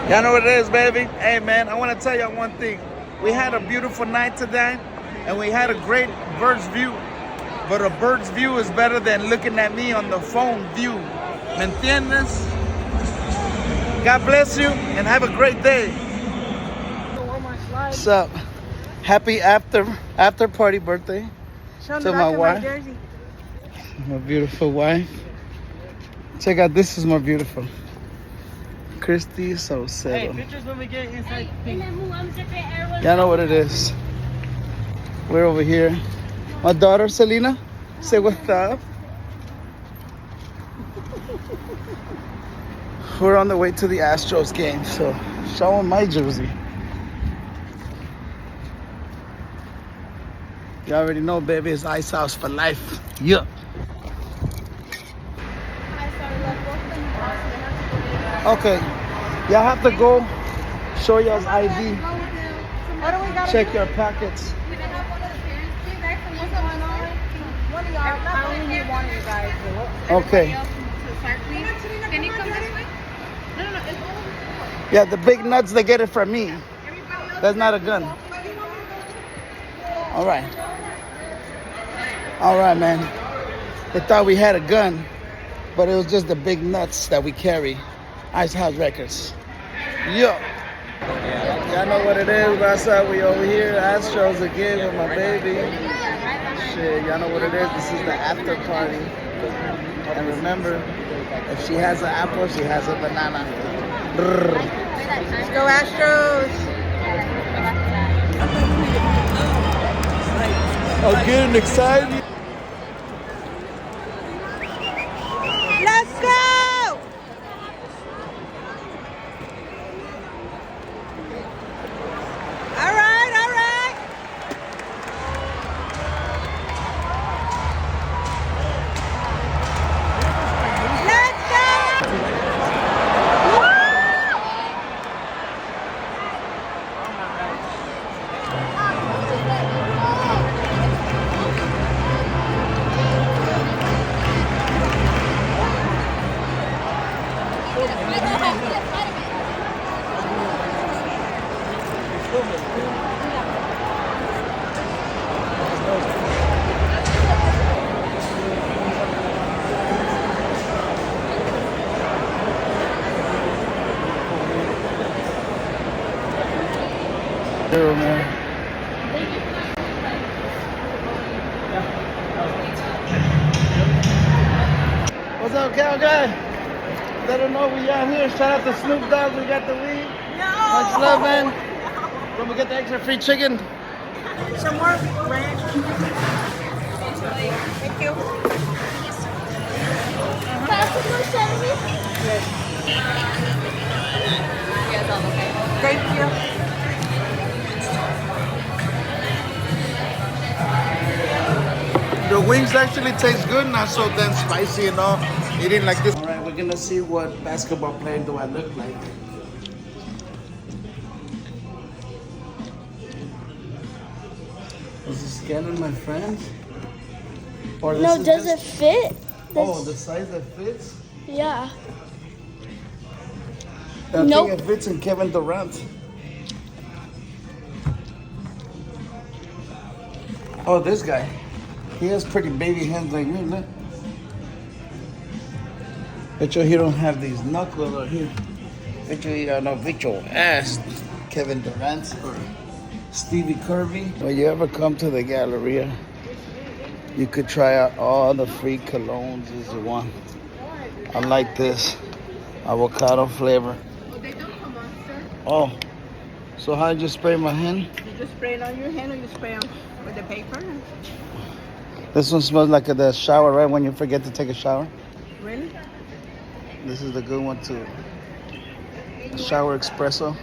Y'all know what it is, baby. Hey, man, I want to tell y'all one thing. We had a beautiful night today, and we had a great bird's view. But a bird's view is better than looking at me on the phone view. ¿Me entiendes? God bless you, and have a great day. What's up? Happy after party birthday to my wife. My beautiful wife. Check out, this is more beautiful. Christy Saucedo. Hey, pictures when we get inside. Y'all know what it is. We're over here. My daughter, Selena, say what's up. We're on the way to the Astros game, so show them my jersey. You already know, baby, it's Ice House for life. Yeah. Okay, y'all have to go show y'all's ID. Check your packets. Okay. Can you come this way? No. Yeah, the big nuts, they get it from me. That's not a gun. All right. All right, man. They thought we had a gun, but it was just the big nuts that we carry. Ice House Records. Yo. Y'all know what it is. What's up? We over here. Astros again with my baby. Shit, y'all know what it is. This is the after party. And remember, if she has an apple, she has a banana. Brrr. Let's go Astros. I'm getting excited. Let's go! All right. Let's go! Zero, man. What's up, cowguy? Let them know we out here. Shout out to Snoop Dogg. We got the weed. Much love, man. When we get the extra free chicken. Some more ranch. Thank you. Thank you. The wings actually taste good, not so damn spicy and all. Eating like this. All right, we're gonna see what basketball player do I look like. Is this scanning my friend? Or this No, is does just- it fit? Oh, the size that fits? Yeah. I Nope. think it fits in Kevin Durant. Oh, this guy. He has pretty baby hands like me, look. Bet you he don't have these knuckles right here. Bet you he got no visual ass. Kevin Durant or Stevie Kirby. When you ever come to the Galleria, you could try out all the free colognes as you want. I like this avocado flavor. They don't come on, sir. Oh, so how did you spray my hand? You just spray it on your hand or you spray on with the paper? This one smells like the shower, right? When you forget to take a shower. Really? This is the good one too. Shower espresso.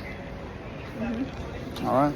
All right.